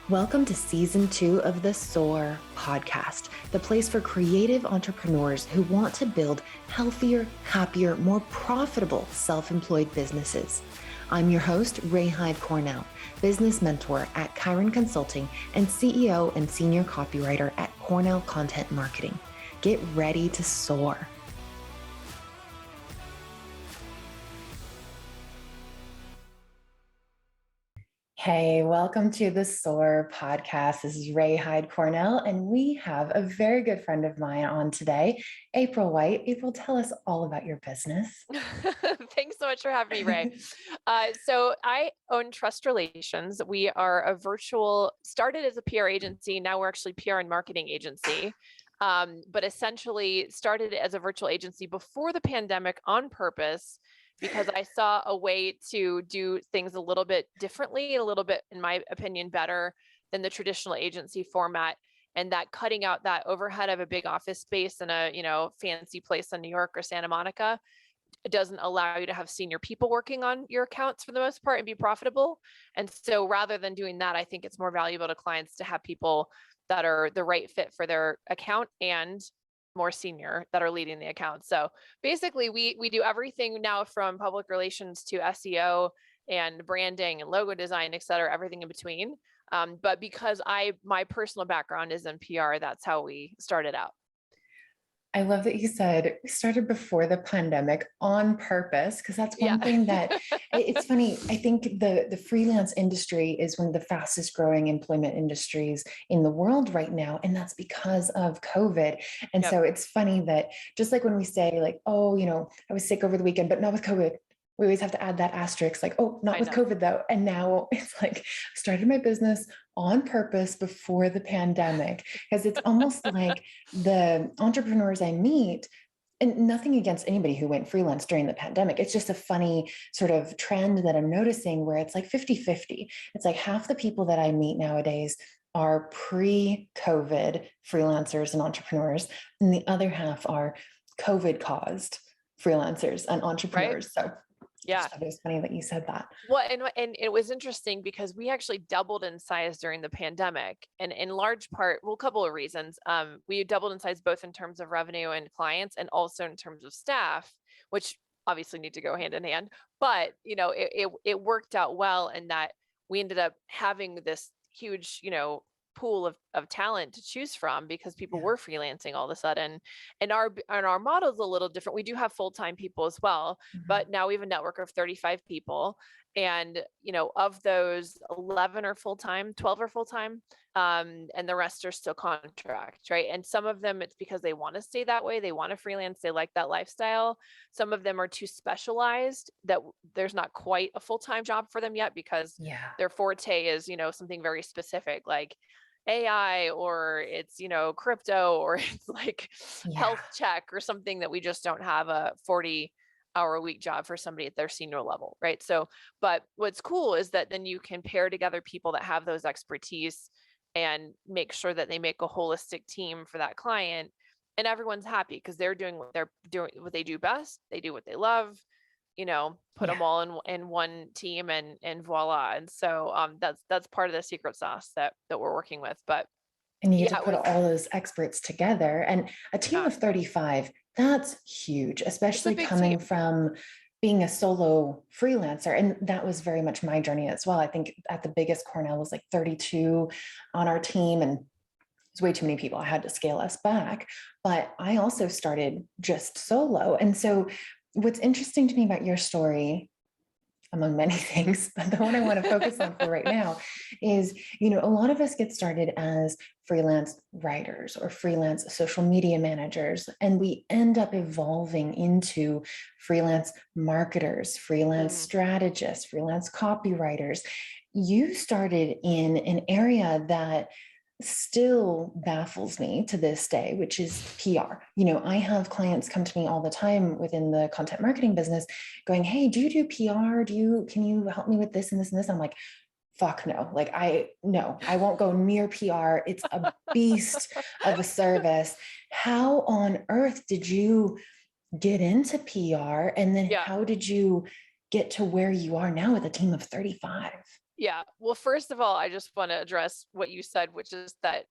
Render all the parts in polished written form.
Welcome to Season 2 of the Soar podcast, the place for creative entrepreneurs who want to build healthier, happier, more profitable self-employed businesses. I'm your host, Rai Hyde Cornell, business mentor at Chiron Consulting and CEO and senior copywriter at Cornell Content Marketing. Get ready to soar. Hey, welcome to the Soar podcast. This is Rai Hyde Cornell, and we have a very good friend of mine on today, April White. April, tell us all about your business. Thanks so much for having me, Ray. So I own Trust Relations. We are started as a PR agency. Now we're actually PR and marketing agency. But essentially started as a virtual agency before the pandemic on purpose, because I saw a way to do things a little bit differently, a little bit, in my opinion, better than the traditional agency format. And that cutting out that overhead of a big office space in a, fancy place in New York or Santa Monica, it doesn't allow you to have senior people working on your accounts for the most part and be profitable. And so rather than doing that, I think it's more valuable to clients to have people that are the right fit for their account and more senior that are leading the account. So basically we do everything now from public relations to SEO and branding and logo design, et cetera, everything in between. But because my personal background is in PR, that's how we started out. I love that you said we started before the pandemic on purpose, because that's one thing that it's funny. I think the freelance industry is one of the fastest growing employment industries in the world right now. And that's because of COVID. And so it's funny that just like when we say like, oh, I was sick over the weekend, but not with COVID. We always have to add that asterisk, like, oh, not with COVID though. And now it's like, I started my business on purpose before the pandemic, because it's almost like the entrepreneurs I meet, and nothing against anybody who went freelance during the pandemic. It's just a funny sort of trend that I'm noticing where it's like 50-50. It's like half the people that I meet nowadays are pre-COVID freelancers and entrepreneurs, and the other half are COVID caused freelancers and entrepreneurs. Right? So yeah, it was funny that you said that. Well, and it was interesting because we actually doubled in size during the pandemic, and in large part, well, a couple of reasons. We doubled in size both in terms of revenue and clients, and also in terms of staff, which obviously need to go hand in hand. But it worked out well in that we ended up having this huge pool of talent to choose from, because people were freelancing all of a sudden. And our model is a little different. We do have full-time people as well, but now we have a network of 35 people. And, of those, 11 are full-time, 12 are full-time, and the rest are still contract, right? And some of them, it's because they want to stay that way. They want to freelance. They like that lifestyle. Some of them are too specialized that there's not quite a full-time job for them yet, because their forte is, something very specific, like AI, or it's, crypto, or it's like health check or something that we just don't have a 40-hour-a-week job for somebody at their senior level, right? So, but what's cool is that then you can pair together people that have those expertise and make sure that they make a holistic team for that client, and everyone's happy because they're doing what they do best. They do what they love, put them all in one team, and voila. And so that's part of the secret sauce that we're working with. But and you get to put all those experts together, and a team of 35, that's huge, especially coming from being a solo freelancer. And that was very much my journey as well. I think at the biggest Cornell was like 32 on our team, and it's way too many people. I had to scale us back, but I also started just solo. And so what's interesting to me about your story, among many things, but the one I want to focus on for right now is, a lot of us get started as freelance writers or freelance social media managers, and we end up evolving into freelance marketers, freelance strategists, freelance copywriters. You started in an area that still baffles me to this day, which is PR. I have clients come to me all the time within the content marketing business going, hey, do you do PR? Can you help me with this and this and this? I'm like, fuck no. Like, I won't go near PR. It's a beast of a service. How on earth did you get into PR? And then how did you get to where you are now with a team of 35? Yeah. Well, first of all, I just want to address what you said, which is that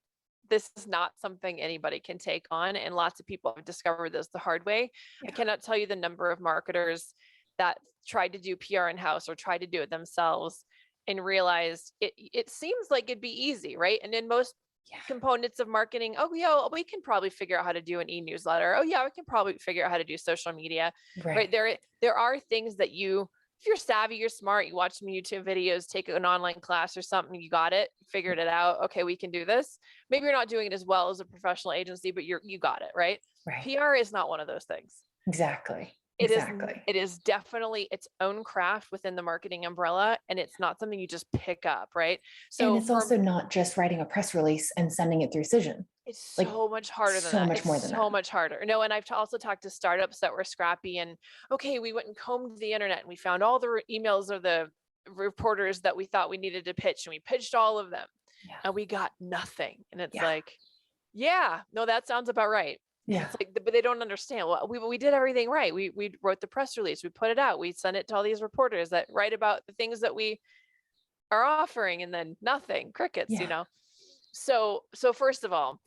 this is not something anybody can take on. And lots of people have discovered this the hard way. I Yeah. cannot tell you the number of marketers that tried to do PR in-house or tried to do it themselves and realized it seems like it'd be easy, right? And in most Yeah. components of marketing, oh yeah, we can probably figure out how to do an e-newsletter. Oh yeah, we can probably figure out how to do social media. Right? Right. There are things that if you're savvy, you're smart, you watch some YouTube videos, take an online class or something, you got it, figured it out. Okay, we can do this. Maybe you're not doing it as well as a professional agency, but you got it, right? Right. PR is not one of those things. Exactly. It is Exactly. it is definitely its own craft within the marketing umbrella, and it's not something you just pick up, right? And So it's also not just writing a press release and sending it through Cision. it's Like so much harder than so that. much It's more than so that. much harder. No, and I've also talked to startups that were scrappy and okay, we went and combed the internet and we found all the emails of the reporters that we thought we needed to pitch and we pitched all of them Yeah. and we got nothing. And it's Yeah. like, yeah, no, that sounds about right. And Yeah. it's like, but they don't understand. Well, we did everything right. We wrote the press release, we put it out, we sent it to all these reporters that write about the things that we are offering, and then nothing, crickets, Yeah. So first of all,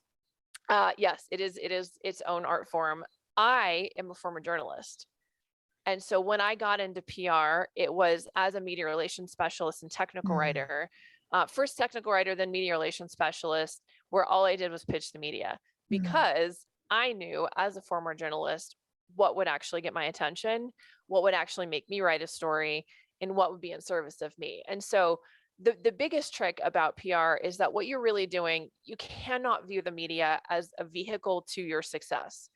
yes, it is its own art form. I am a former journalist. And so when I got into PR, it was as a media relations specialist and technical Mhm. writer, first technical writer, then media relations specialist, where all I did was pitch the media Mhm. because I knew as a former journalist what would actually get my attention, what would actually make me write a story, and what would be in service of me. And so the biggest trick about PR is that what you're really doing, you cannot view the media as a vehicle to your success.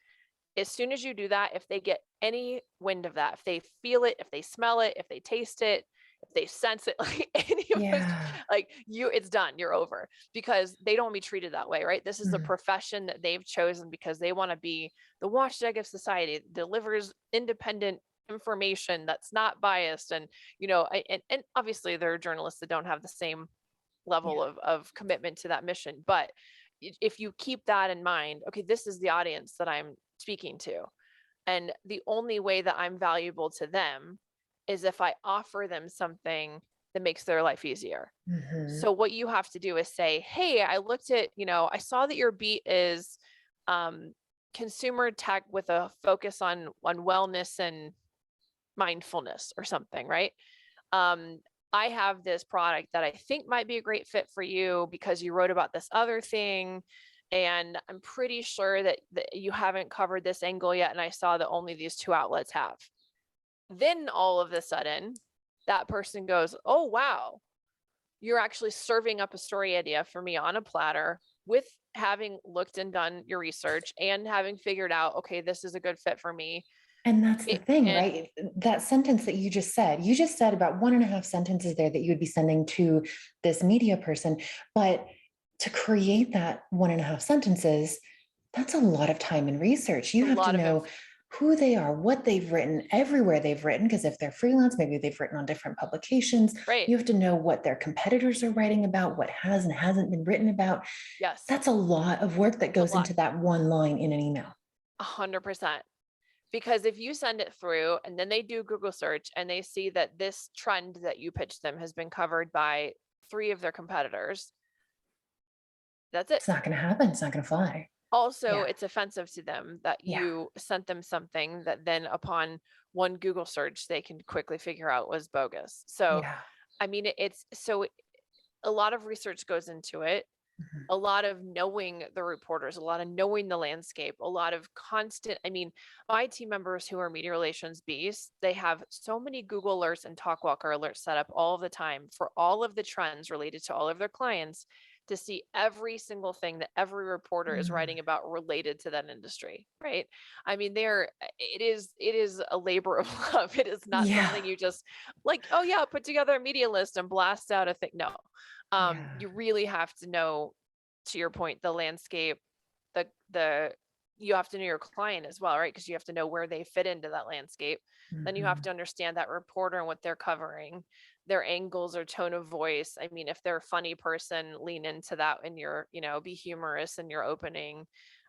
As soon as you do that, if they get any wind of that, if they feel it, if they smell it, if they taste it, if they sense it, like any of those, Yeah. like it's done, you're over because they don't want to be treated that way, right? This is a Mhm. profession that they've chosen because they want to be the watchdog of society, delivers independent information that's not biased. And, and obviously there are journalists that don't have the same level Yeah. of commitment to that mission. But if you keep that in mind, okay, this is the audience that I'm speaking to. And the only way that I'm valuable to them is if I offer them something that makes their life easier. Mhm. So what you have to do is say, hey, I looked at, I saw that your beat is um, consumer tech with a focus on wellness and mindfulness or something, right? um, I have this product that I think might be a great fit for you because you wrote about this other thing. And I'm pretty sure that you haven't covered this angle yet. And I saw that only these two outlets have. Then all of a sudden, that person goes, oh, wow, you're actually serving up a story idea for me on a platter with having looked and done your research and having figured out, okay, this is a good fit for me. And that's the thing, And right? That sentence that you just said about 1.5 sentences there that you would be sending to this media person. But to create that 1.5 sentences, that's a lot of time and research. You a have to lot of know who they are, what they've written, everywhere they've written, because if they're freelance, maybe they've written on different publications. right. You have to know what their competitors are writing about, what has and hasn't been written about. Yes. That's a lot of work that A goes lot. into that one line in an email. 100%. Because if you send it through and then they do Google search and they see that this trend that you pitched them has been covered by 3 of their competitors, that's it. It's not going to happen. It's not going to fly. Also, Yeah. it's offensive to them that Yeah. you sent them something that then upon one Google search, they can quickly figure out was bogus. So, Yeah. I mean, it's so a lot of research goes into it. Mhm. A lot of knowing the reporters, a lot of knowing the landscape, a lot of constant. I mean, my team members who are media relations beasts, they have so many Google alerts and Talkwalker alerts set up all the time for all of the trends related to all of their clients to see every single thing that every reporter is Mhm. writing about related to that industry, right? I mean, it is a labor of love. It is not Yeah. something you just like, oh yeah, put together a media list and blast out a thing. No, Yeah. you really have to know, to your point, the landscape, the you have to know your client as well, right? Because you have to know where they fit into that landscape. Then you have Mhm. to understand that reporter and what they're covering, their angles or tone of voice. I mean, if they're a funny person, lean into that in your, be humorous in your opening.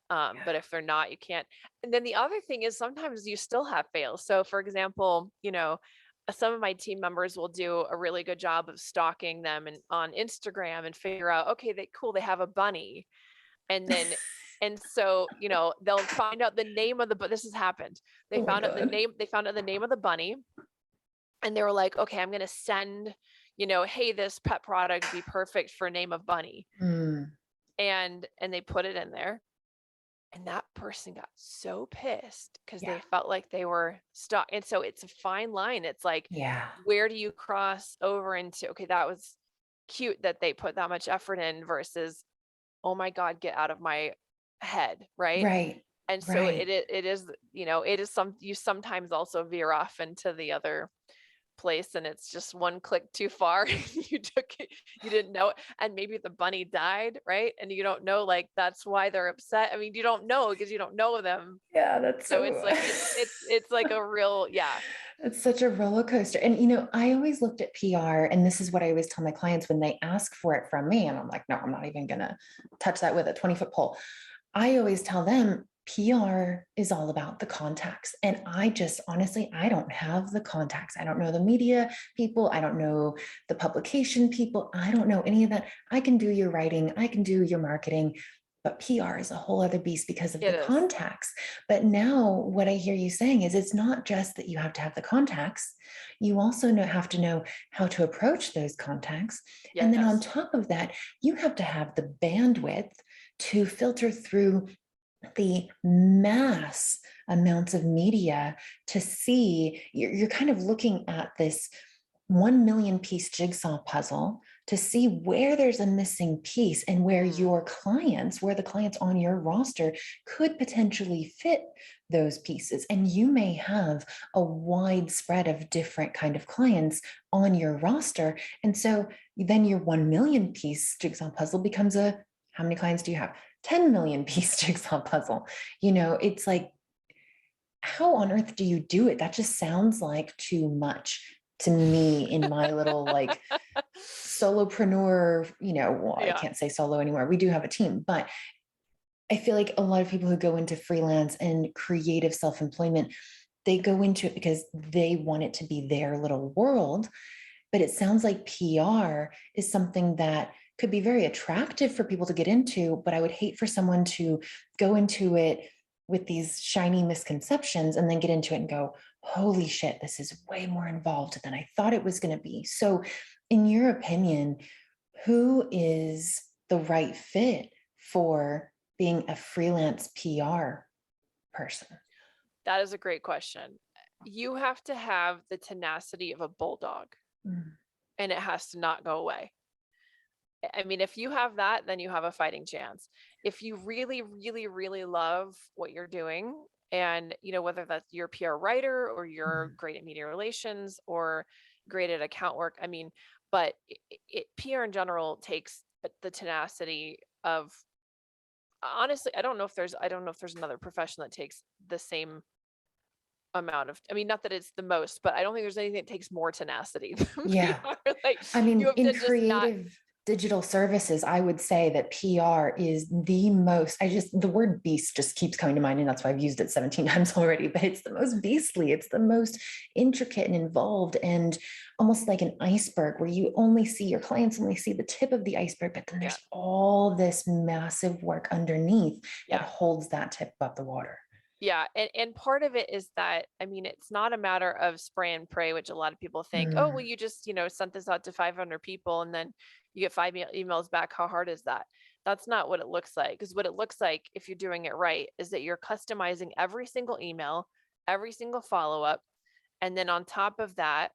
But if they're not, you can't. And then the other thing is sometimes you still have fails. So for example, some of my team members will do a really good job of stalking them and on Instagram and figure out, okay, they have a bunny. And then, and so, they'll find out the name of but this has happened. They Oh my found out God. they found out the name of the bunny, and they were like, okay, I'm going to send, hey, this pet product would be perfect for name of bunny. Mm. And they put it in there. And that person got so pissed because Yeah. they felt like they were stuck. And so it's a fine line. It's like, Yeah. where do you cross over into, okay, that was cute that they put that much effort in versus, oh my God, get out of my head. Right. Right. And so Right. it is, it is you sometimes also veer off into the other place, and it's just one click too far. You took it, you didn't know it, and maybe the bunny died, right? And you don't know, like, that's why they're upset. I mean, you don't know because you don't know them. Yeah, that's So it's so like it's like a real, yeah. it's such a roller coaster. And I always looked at PR, and this is what I always tell my clients when they ask for it from me. And I'm like, no, I'm not even gonna touch that with a 20-foot pole. I always tell them PR is all about the contacts. And I just honestly, I don't have the contacts. I don't know the media people. I don't know the publication people. I don't know any of that. I can do your writing, I can do your marketing, but PR is a whole other beast because of It the is. contacts. But now what I hear you saying is it's not just that you have to have the contacts, you also have to know how to approach those contacts. And then on Yes. top of that, you have to have the bandwidth to filter through the mass amounts of media to see. You're kind of looking at this 1 million piece jigsaw puzzle to see where there's a missing piece and where where the clients on your roster could potentially fit those pieces. And you may have a wide spread of different kind of clients on your roster. And so then your 1 million piece jigsaw puzzle becomes how many clients do you have? 10 million piece jigsaw puzzle. It's like, how on earth do you do it? That just sounds like too much to me in my little like solopreneur, well, I Yeah. can't say solo anymore. We do have a team, but I feel like a lot of people who go into freelance and creative self-employment, they go into it because they want it to be their little world. But it sounds like PR is something that could be very attractive for people to get into, but I would hate for someone to go into it with these shiny misconceptions and then get into it and go, holy shit, this is way more involved than I thought it was going to be. So in your opinion, who is the right fit for being a freelance PR person? That is a great question. You have to have the tenacity of a bulldog, and it has to not go away. I mean, if you have that, then you have a fighting chance. If you really, really, really love what you're doing, and whether that's you're a PR writer or you're great at media relations or great at account work, I mean, but PR in general takes the tenacity of, honestly, I don't know if there's another profession that takes the same amount of, I mean, not that it's the most, but I don't think there's anything that takes more tenacity than Yeah. PR. Like, I you mean, have in to just not. creative digital services, I would say that PR is the most, the word beast just keeps coming to mind. And that's why I've used it 17 times already, but it's the most beastly. It's the most intricate and involved and almost like an iceberg where your clients only see the tip of the iceberg, but then there's all this massive work underneath that holds that tip above the water. Yeah. And part of it is that, I mean, it's not a matter of spray and pray, which a lot of people think, oh, well, you just, sent this out to 500 people and then you get 5 emails back. How hard is that? That's not what it looks like. Because what it looks like, if you're doing it right, is that you're customizing every single email, every single follow-up. And then on top of that,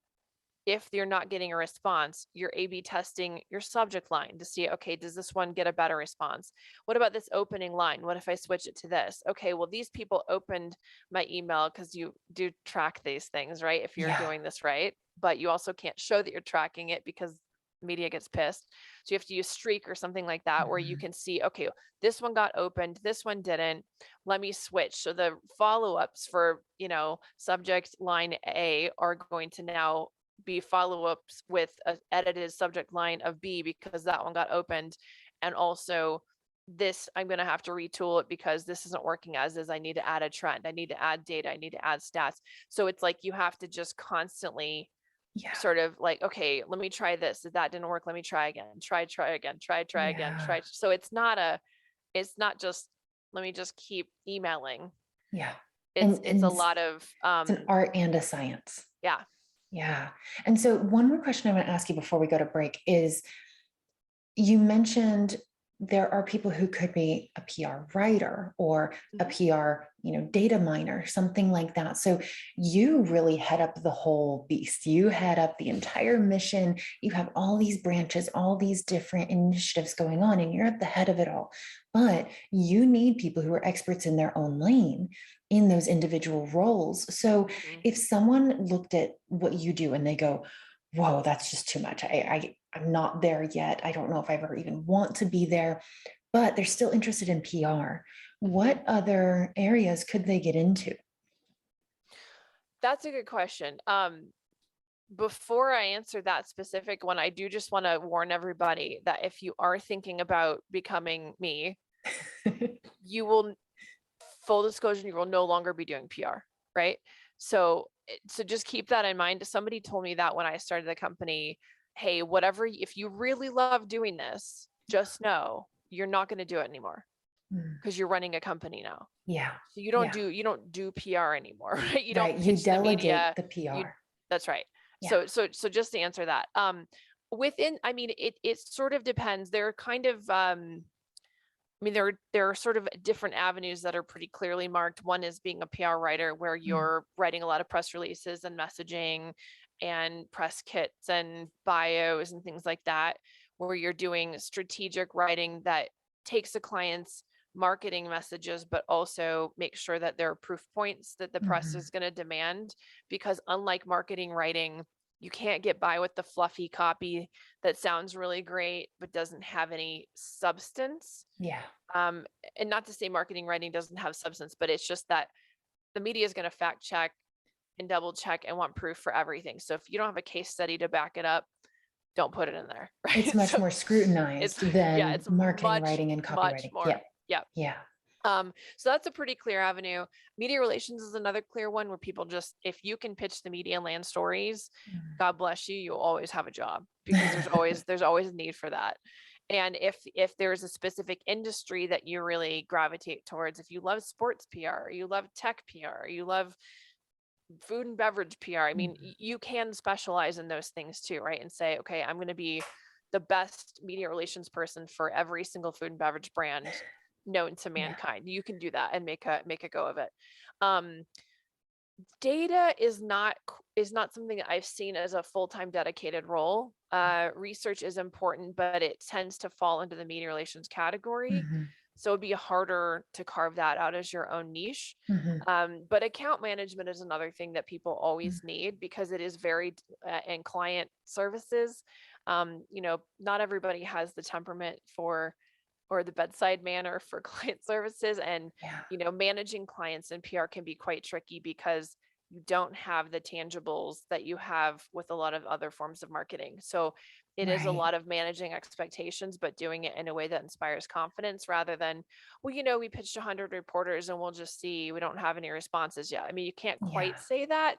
if you're not getting a response, you're A/B testing your subject line to see, okay, does this one get a better response? What about this opening line? What if I switch it to this? Okay, well, these people opened my email, because you do track these things, right? If you're doing this right, but you also can't show that you're tracking it because media gets pissed. So you have to use Streak or something like that, where you can see, okay, this one got opened, this one didn't. Let me switch. So the follow-ups for, subject line A are going to now be follow-ups with an edited subject line of B because that one got opened. And also this, I'm going to have to retool it because this isn't working as is. I need to add a trend. I need to add data. I need to add stats. So it's like you have to just constantly Yeah. sort of like, okay, let me try this. If that didn't work, let me try again, try again, try again, Yeah. So it's not just, let me just keep emailing. Yeah. It's a lot of, it's an art and a science. yeah. Yeah. And so one more question I want to ask you before we go to break is, you mentioned there are people who could be a PR writer or a PR, data miner, something like that. So you really head up the whole beast. You head up the entire mission. You have all these branches, all these different initiatives going on, and you're at the head of it all. But you need people who are experts in their own lane in those individual roles. So if someone looked at what you do and they go, whoa, that's just too much. I'm not there yet. I don't know if I ever even want to be there, but they're still interested in PR. What other areas could they get into? That's a good question. Before I answer that specific one, I do just want to warn everybody that if you are thinking about becoming me, you will, full disclosure, you will no longer be doing PR, right? So just keep that in mind. Somebody told me that when I started the company, hey, whatever, if you really love doing this, just know you're not going to do it anymore because you're running a company now. Yeah. So you don't do PR anymore, right? You don't Right. You pitch the delegate media. the PR. That's right. Yeah. So just to answer that, I mean, it sort of depends. They're kind of, I mean, there are sort of different avenues that are pretty clearly marked. One is being a PR writer, where you're writing a lot of press releases and messaging and press kits and bios and things like that, where you're doing strategic writing that takes a client's marketing messages, but also make sure that there are proof points that the press is going to demand. Because unlike marketing writing, you can't get by with the fluffy copy that sounds really great but doesn't have any substance. Yeah. And not to say marketing writing doesn't have substance, but it's just that the media is going to fact check and double check and want proof for everything. So if you don't have a case study to back it up, don't put it in there. Right? It's much more scrutinized than it's marketing, writing, and much copywriting. more. Yeah. Yeah. Yeah. So that's a pretty clear avenue. Media relations is another clear one, where people just, if you can pitch the media and land stories, God bless you, you'll always have a job, because there's always a need for that. And if there's a specific industry that you really gravitate towards, if you love sports PR, you love tech PR, you love food and beverage PR, I mean, you can specialize in those things too, right? And say, okay, I'm going to be the best media relations person for every single food and beverage brand known to mankind. You can do that and make a go of it. Data is not something that I've seen as a full-time dedicated role. Research is important, but it tends to fall into the media relations category. So it'd be harder to carve that out as your own niche. But account management is another thing that people always need, because it is very, and client services. Not everybody has the temperament for, or the bedside manner for client services. And, managing clients in PR can be quite tricky, because you don't have the tangibles that you have with a lot of other forms of marketing. So it is a lot of managing expectations, but doing it in a way that inspires confidence, rather than, well, we pitched 100 reporters and we'll just see, we don't have any responses yet. I mean, you can't quite say that.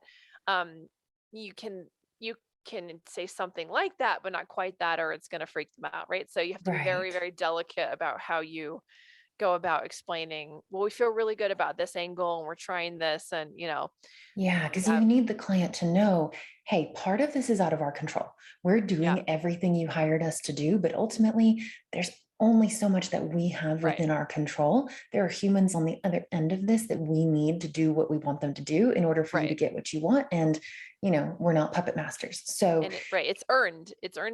You can say something like that, but not quite that, or it's going to freak them out, right? So you have to be very, very delicate about how you go about explaining, well, we feel really good about this angle and we're trying this, and Yeah, because you need the client to know, hey, part of this is out of our control. We're doing everything you hired us to do, but ultimately there's only so much that we have within our control. There are humans on the other end of this that we need to do what we want them to do in order for you to get what you want. And, we're not puppet masters. So it's earned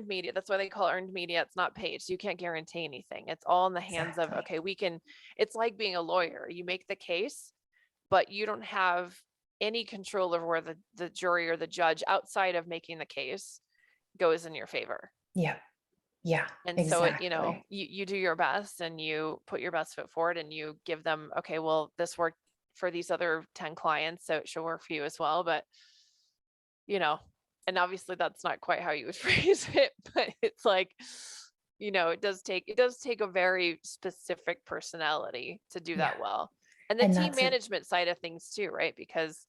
media. That's why they call it earned media. It's not paid. So you can't guarantee anything. It's all in the hands of, okay, it's like being a lawyer. You make the case, but you don't have any control over where the jury or the judge, outside of making the case, goes in your favor. Yeah. Yeah. And so you do your best and you put your best foot forward and you give them, okay, well, this worked for these other 10 clients, so it should work for you as well. But and obviously that's not quite how you would phrase it, but it's like, it does take a very specific personality to do that well. And the team management side of things too, right? Because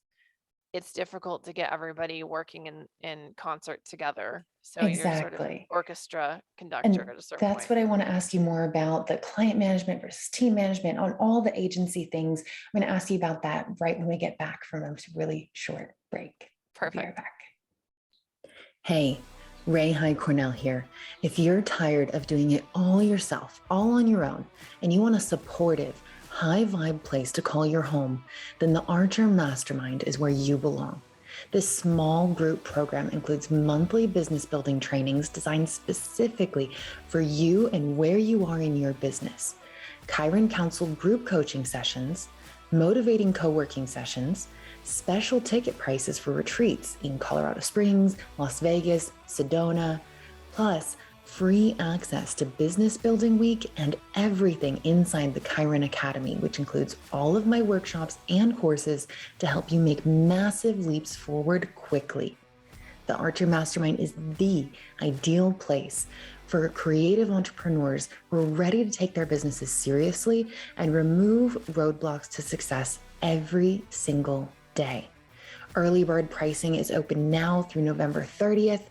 it's difficult to get everybody working in concert together. So you're sort of Exactly. orchestra conductor And at a certain that's point. what I want to ask you more about, the client management versus team management on all the agency things. I'm going to ask you about that right when we get back from a really short break. We'll be right Perfect. back. Hey, Rai Hyde Cornell here. If you're tired of doing it all yourself, all on your own, and you want a supportive, high vibe place to call your home, then the Archer Mastermind is where you belong. This small group program includes monthly business building trainings designed specifically for you and where you are in your business, Chiron Council group coaching sessions, motivating co-working sessions, special ticket prices for retreats in Colorado Springs, Las Vegas, Sedona, plus free access to Business Building Week and everything inside the Chiron Academy, which includes all of my workshops and courses to help you make massive leaps forward quickly. The Archer Mastermind is the ideal place for creative entrepreneurs who are ready to take their businesses seriously and remove roadblocks to success every single day. Early bird pricing is open now through November 30th.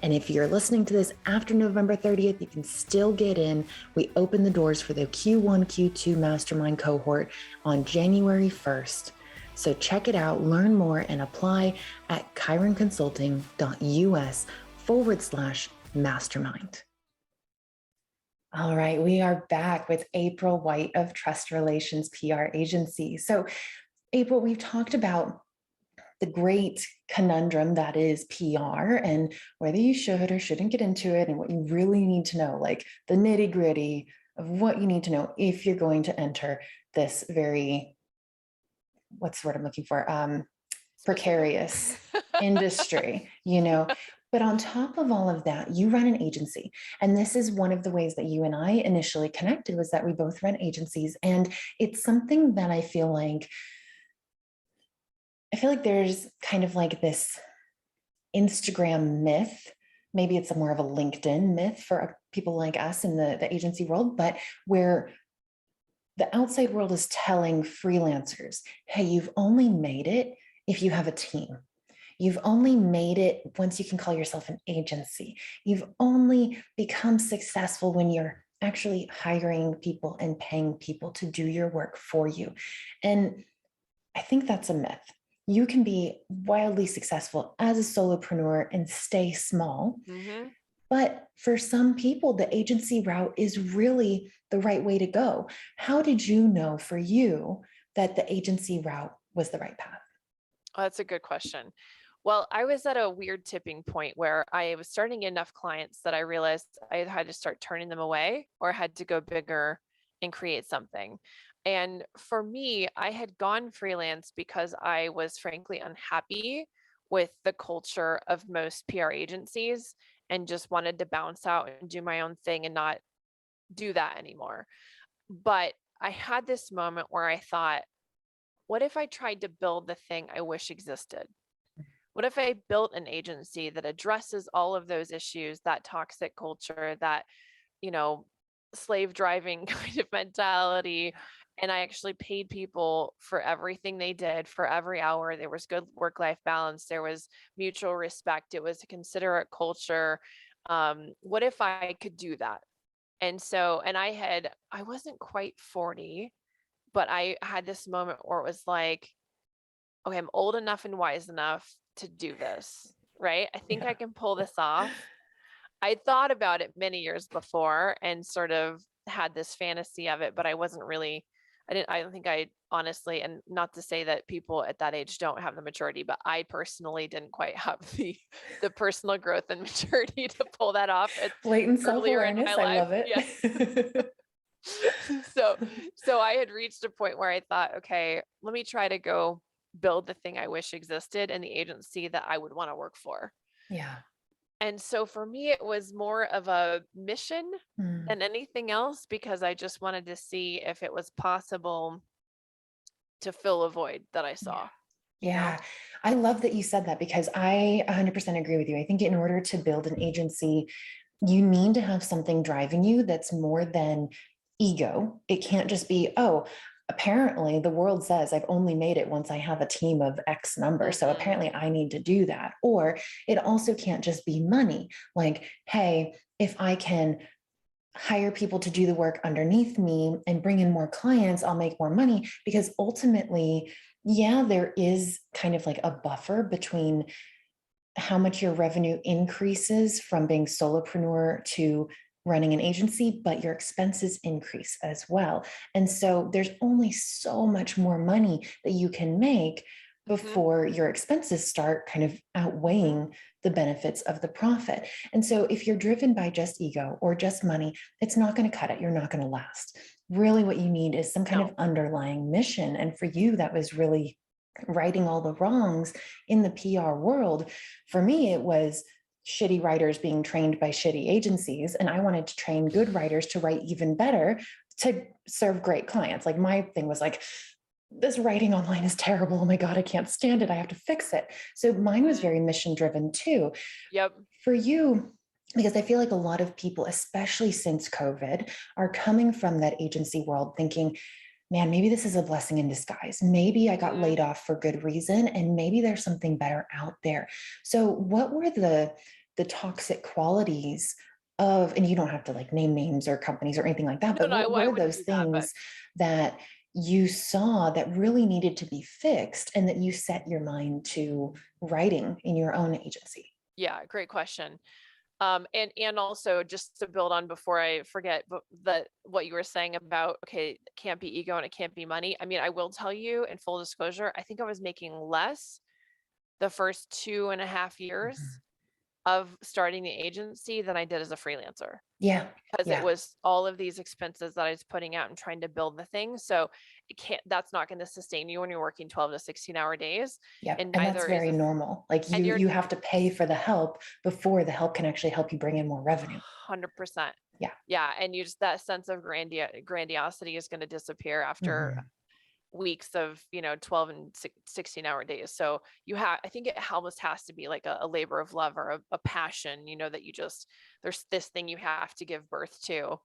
And if you're listening to this after November 30th, you can still get in. We open the doors for the Q1, Q2 Mastermind cohort on January 1st. So check it out, learn more, and apply at chironconsulting.us/mastermind. All right, we are back with April White of Trust Relations PR Agency. So April, we've talked about the great conundrum that is PR and whether you should or shouldn't get into it and what you really need to know, like the nitty gritty of what you need to know if you're going to enter this very, what's the word I'm looking for? Precarious industry, But on top of all of that, you run an agency. And this is one of the ways that you and I initially connected, was that we both run agencies. And it's something that I feel like there's kind of like this Instagram myth. Maybe it's more of a LinkedIn myth for people like us in the agency world, but where the outside world is telling freelancers, hey, you've only made it if you have a team. You've only made it once you can call yourself an agency. You've only become successful when you're actually hiring people and paying people to do your work for you. And I think that's a myth. You can be wildly successful as a solopreneur and stay small. Mm-hmm. But for some people, the agency route is really the right way to go. How did you know for you that the agency route was the right path? Oh, that's a good question. Well, I was at a weird tipping point where I was starting enough clients that I realized I had to start turning them away or had to go bigger and create something. And for me, I had gone freelance because I was frankly unhappy with the culture of most PR agencies and just wanted to bounce out and do my own thing and not do that anymore. But I had this moment where I thought, what if I tried to build the thing I wish existed? What if I built an agency that addresses all of those issues, that toxic culture, that, slave driving kind of mentality, and I actually paid people for everything they did, for every hour? There was good work-life balance. There was mutual respect. It was a considerate culture. What if I could do that? And I wasn't quite 40, but I had this moment where it was like, okay, I'm old enough and wise enough to do this, right? I think I can pull this off. I thought about it many years before and sort of had this fantasy of it, but I don't think I honestly, and not to say that people at that age don't have the maturity, but I personally didn't quite have the personal growth and maturity to pull that off Blatant earlier in my self-awareness. I life. love it. Yes. So I had reached a point where I thought, okay, let me try to go build the thing I wish existed in the agency that I would want to work for. Yeah. And so for me, it was more of a mission Mm. than anything else, because I just wanted to see if it was possible to fill a void that I saw. Yeah. I love that you said that, because I 100% agree with you. I think in order to build an agency, you need to have something driving you that's more than ego. It can't just be, oh, apparently the world says I've only made it once I have a team of X number. So apparently I need to do that. Or it also can't just be money. Like, hey, if I can hire people to do the work underneath me and bring in more clients, I'll make more money. Because ultimately, yeah, there is kind of like a buffer between how much your revenue increases from being solopreneur to running an agency, but your expenses increase as well. And so there's only so much more money that you can make before your expenses start kind of outweighing the benefits of the profit. And so if you're driven by just ego or just money, it's not going to cut it. You're not going to last. Really, what you need is some kind of underlying mission. And for you, that was really righting all the wrongs in the PR world. For me, it was shitty writers being trained by shitty agencies. And I wanted to train good writers to write even better to serve great clients. Like my thing was like, this writing online is terrible. Oh my God, I can't stand it. I have to fix it. So mine was very mission driven too. Yep. For you, because I feel like a lot of people, especially since COVID, are coming from that agency world thinking, man, maybe this is a blessing in disguise. Maybe I got laid off for good reason, and maybe there's something better out there. So what were the toxic qualities of, and you don't have to like name names or companies or anything like that, but what were those things that you saw that really needed to be fixed and that you set your mind to writing in your own agency? Yeah, great question. And also just to build on before I forget, that what you were saying about, okay, it can't be ego and it can't be money. I mean, I will tell you in full disclosure, I think I was making less the first 2.5 years of starting the agency than I did as a freelancer. Yeah. Because it was all of these expenses that I was putting out and trying to build the thing. So that's not going to sustain you when you're working 12 to 16-hour days. Yeah. And And that's neither very is normal. Like you have to pay for the help before the help can actually help you bring in more revenue. 100%. Yeah. Yeah. And you just, that sense of grandiosity is going to disappear after weeks of 12 and 16-hour days. So I think it almost has to be like a labor of love or a passion, that you just, there's this thing you have to give birth to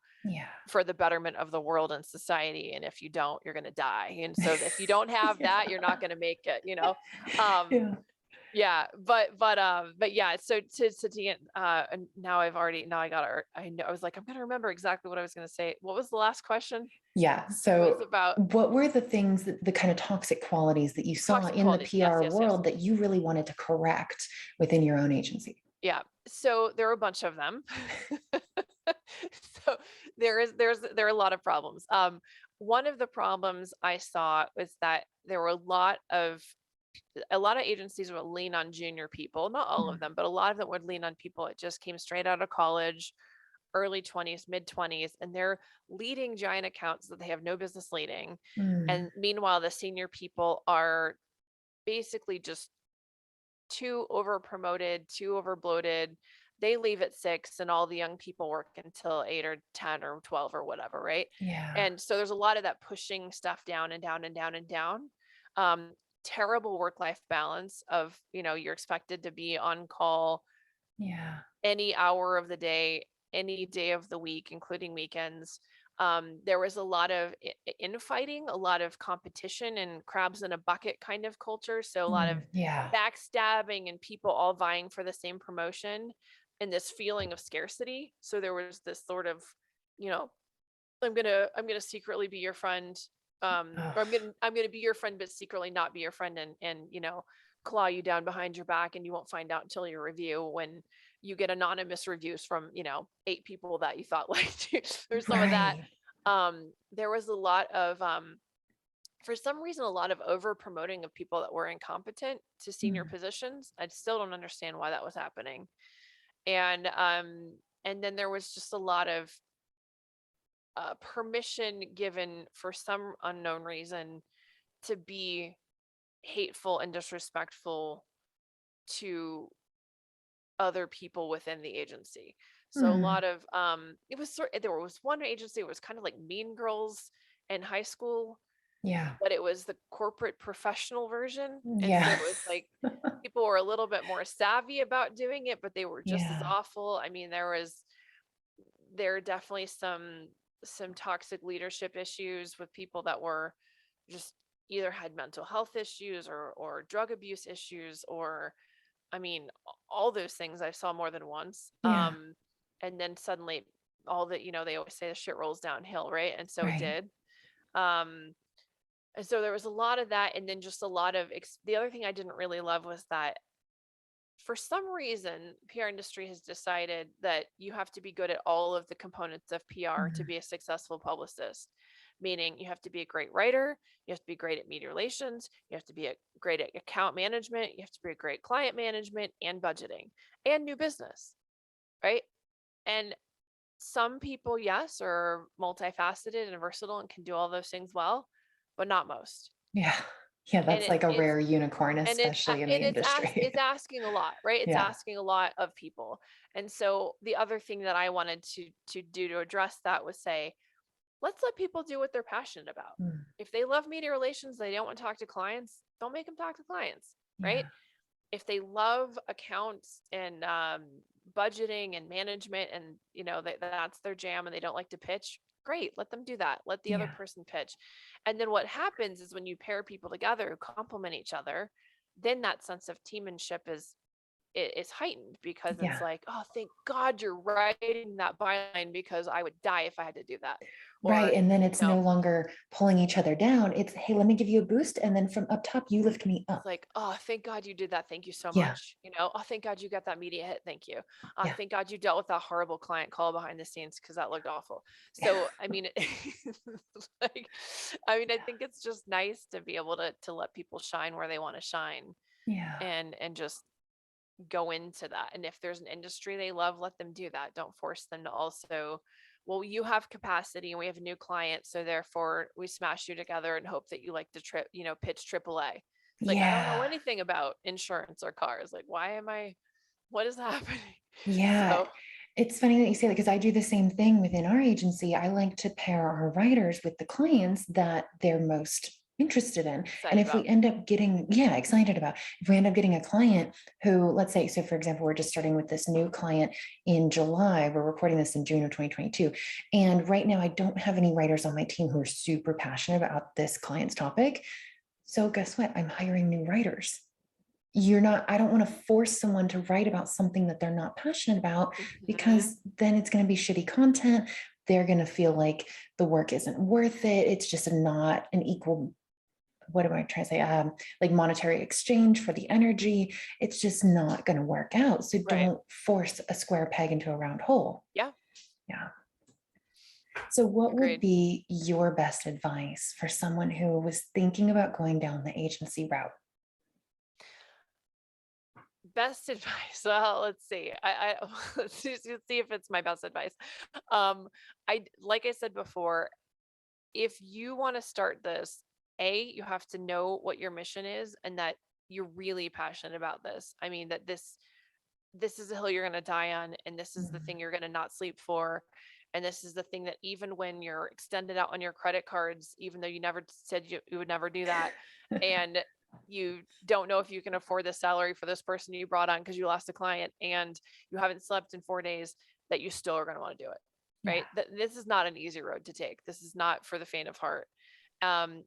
for the betterment of the world and society. And if you don't, you're going to die. And so if you don't have that, you're not going to make it, yeah, but yeah, so to get, and now I was like, I'm going to remember exactly what I was going to say. What was the last question? Yeah. So what were the things that the kind of toxic qualities that you saw in the PR world that you really wanted to correct within your own agency? Yeah. So there are a bunch of them. So there are a lot of problems. One of the problems I saw was that there were a lot of agencies would lean on junior people, not all of them, but a lot of them would lean on people that just came straight out of college, early 20s, mid 20s, and they're leading giant accounts that they have no business leading. And meanwhile, the senior people are basically just too over promoted, too over bloated. They leave at 6 and all the young people work until 8 or 10 or 12 or whatever, right? Yeah. And so there's a lot of that pushing stuff down and down and down and down. Terrible work-life balance of, you're expected to be on call any hour of the day, any day of the week, including weekends. There was a lot of infighting, a lot of competition and crabs in a bucket kind of culture. So a lot of backstabbing and people all vying for the same promotion and this feeling of scarcity. So there was this sort of, I'm gonna secretly be your friend. Or I'm gonna be your friend, but secretly not be your friend, and claw you down behind your back, and you won't find out until your review when you get anonymous reviews from 8 people that you thought liked you. There's some of that. There was a lot of for some reason a lot of over promoting of people that were incompetent to senior positions. I still don't understand why that was happening. And then there was just a lot of permission given for some unknown reason to be hateful and disrespectful to other people within the agency. So a lot of there was one agency, it was kind of like Mean Girls in high school. Yeah. But it was the corporate professional version. And so it was like people were a little bit more savvy about doing it, but they were just as awful. I mean, there are definitely some toxic leadership issues with people that were just either had mental health issues or drug abuse issues, or I mean, all those things I saw more than once. Yeah. And then suddenly all that, they always say the shit rolls downhill, right? And so it Right. did. Um, and so there was a lot of that. And then just a lot of, the other thing I didn't really love was that for some reason, PR industry has decided that you have to be good at all of the components of PR to Mm. be a successful publicist. Meaning you have to be a great writer, you have to be great at media relations, you have to be great at account management, you have to be a great client management and budgeting and new business, right? And some people, yes, are multifaceted and versatile and can do all those things well, but not most. Yeah. Yeah. And That's like a rare unicorn, especially in the it's industry. asking a lot, right? It's Yeah. asking a lot of people. And so the other thing that I wanted to do to address that was say, let's let people do what they're passionate about. Mm. If they love media relations, they don't want to talk to clients, don't make them talk to clients, right? Yeah. If they love accounts and budgeting and management, and that's their jam, and they don't like to pitch, great, let them do that. Let the other Yeah. person pitch. And then what happens is when you pair people together who complement each other, then that sense of teammanship is heightened, because it's Yeah. like, oh, thank God you're writing that byline, because I would die if I had to do that. Right. Or, And then you it's know, no longer pulling each other down. It's, hey, let me give you a boost. And then from up top, you lift me it's up. like, oh, thank God you did that. Thank you so Yeah. much. Oh, thank God you got that media hit. Thank you. Yeah. Thank God you dealt with that horrible client call behind the scenes, because that looked awful. Yeah. So, I mean, like, I think it's just nice to be able to let people shine where they want to shine, Yeah. and just go into that. And if there's an industry they love, let them do that. Don't force them to also, well, you have capacity and we have a new client, so therefore we smash you together and hope that you like to pitch AAA. It's like, I don't know Yeah. anything about insurance or cars. Like, what is happening? Yeah. So It's funny that you say that, because I do the same thing within our agency. I like to pair our writers with the clients that they're most interested in. And excited if we about. end up getting, yeah, excited about, if we end up getting a client who, let's say, so for example, we're just starting with this new client in July, we're recording this in June of 2022. And right now I don't have any writers on my team who are super passionate about this client's topic. So guess what? I'm hiring new writers. I don't want to force someone to write about something that they're not passionate about, Mhm. because then it's going to be shitty content. They're going to feel like the work isn't worth it. It's just not an equal, what am I trying to say? Like monetary exchange for the energy. It's just not going to work out. So Right. don't force a square peg into a round hole. Yeah. Yeah. So what would Agreed. be your best advice for someone who was thinking about going down the agency route? Best advice. Well, let's see. Let's see if it's my best advice. Like I said before, if you want to start this, you have to know what your mission is and that you're really passionate about this. I mean, that this is a hill you're going to die on, and this is the Mm. thing you're going to not sleep for. And this is the thing that even when you're extended out on your credit cards, even though you never said you would never do that, and you don't know if you can afford the salary for this person you brought on because you lost a client and you haven't slept in 4 days, that you still are going to want to do it, Yeah. right? This is not an easy road to take. This is not for the faint of heart.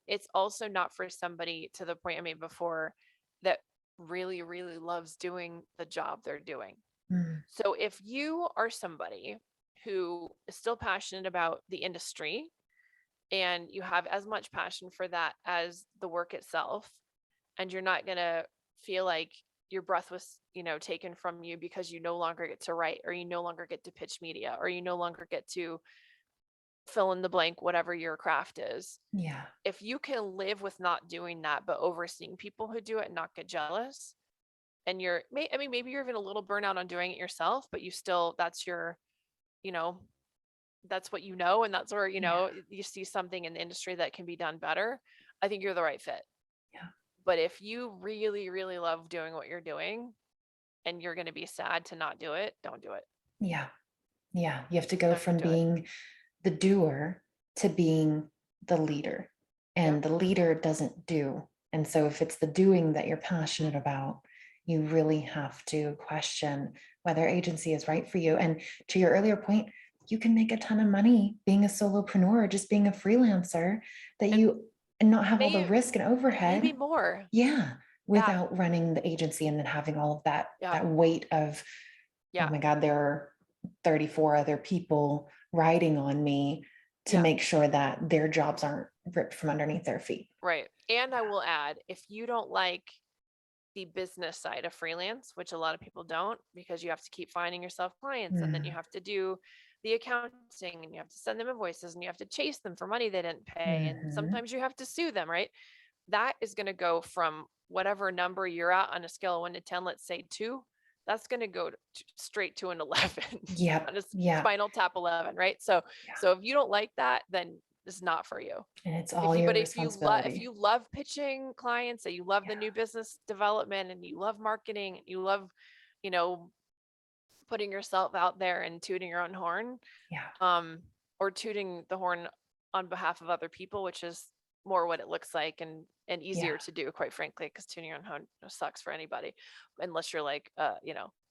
It's also not for somebody, to the point I made before, that really, really loves doing the job they're doing. Mm. So if you are somebody who is still passionate about the industry and you have as much passion for that as the work itself, and you're not going to feel like your breath was, taken from you because you no longer get to write, or you no longer get to pitch media, or you no longer get to fill in the blank, whatever your craft is. Yeah. If you can live with not doing that, but overseeing people who do it and not get jealous, and maybe you're even a little burnout on doing it yourself, but you still, you know, that's what and that's where, Yeah. you see something in the industry that can be done better. I think you're the right fit. Yeah. But if you really, really love doing what you're doing and you're going to be sad to not do it, don't do it. Yeah. Yeah. You have to go Don't from do it. being the doer to being the leader. Yep. And the leader doesn't do. And so if it's the doing that you're passionate about, you really have to question whether agency is right for you. And to your earlier point, you can make a ton of money being a solopreneur, just being a freelancer, that And you and not have all the risk and overhead. Maybe more. Yeah. Without running the agency and then having all of that, that weight of, oh my God, there are 34 other people riding on me to make sure that their jobs aren't ripped from underneath their feet. Right. And I will add, if you don't like the business side of freelance, which a lot of people don't, because you have to keep finding yourself clients and then you have to do the accounting and you have to send them invoices and you have to chase them for money they didn't pay. And sometimes you have to sue them, right? That is going to go from whatever number you're at on a scale of 1 to 10, let's say 2, that's going to go straight to an 11. Yeah. On a Spinal Tap 11, right? So if you don't like that, then it's not for you. And it's all your responsibility. If you love pitching clients, and you love the new business development, and you love marketing, and you love, putting yourself out there and tooting your own horn, or tooting the horn on behalf of other people, which is more what it looks like and easier to do, quite frankly, because tuning your own horn sucks for anybody, unless you're like, a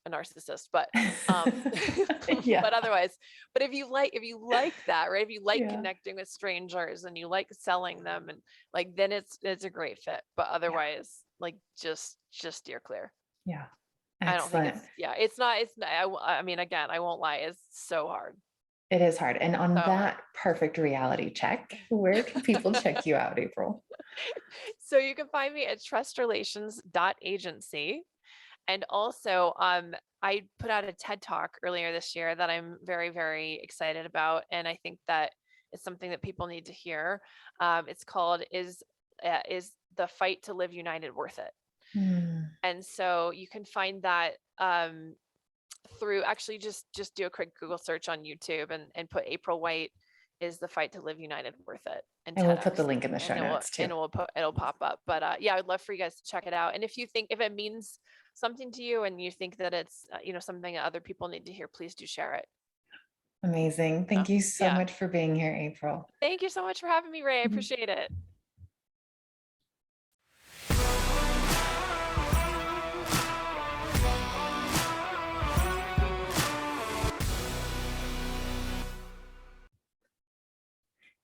narcissist, but but otherwise, but if you like that, right, if you like connecting with strangers and you like selling them, and like, then it's a great fit. But otherwise, like, just steer clear. I don't think it's not, I mean, again, I won't lie, it's so hard. It is hard. And on that perfect reality check, where can people check you out, April? So you can find me at trustrelations.agency. And also, I put out a TED Talk earlier this year that I'm very, very excited about. And I think that it's something that people need to hear. It's called, Is the Fight to Live United Worth It? And so you can find that through, actually just do a quick Google search on YouTube and put April White, Is the Fight to Live United Worth It? And we'll put the link in the show notes too. And it'll pop up. But I'd love for you guys to check it out. And if it means something to you and you think that it's something that other people need to hear, please do share it. Amazing. Thank you so much for being here, April. Thank you so much for having me, Ray. I appreciate it.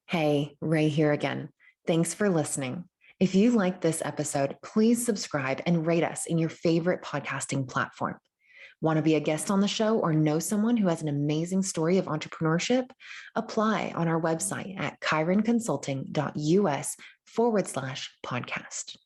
Hey, Ray here again. Thanks for listening. If you liked this episode, please subscribe and rate us in your favorite podcasting platform. Want to be a guest on the show or know someone who has an amazing story of entrepreneurship? Apply on our website at chironconsulting.us/podcast.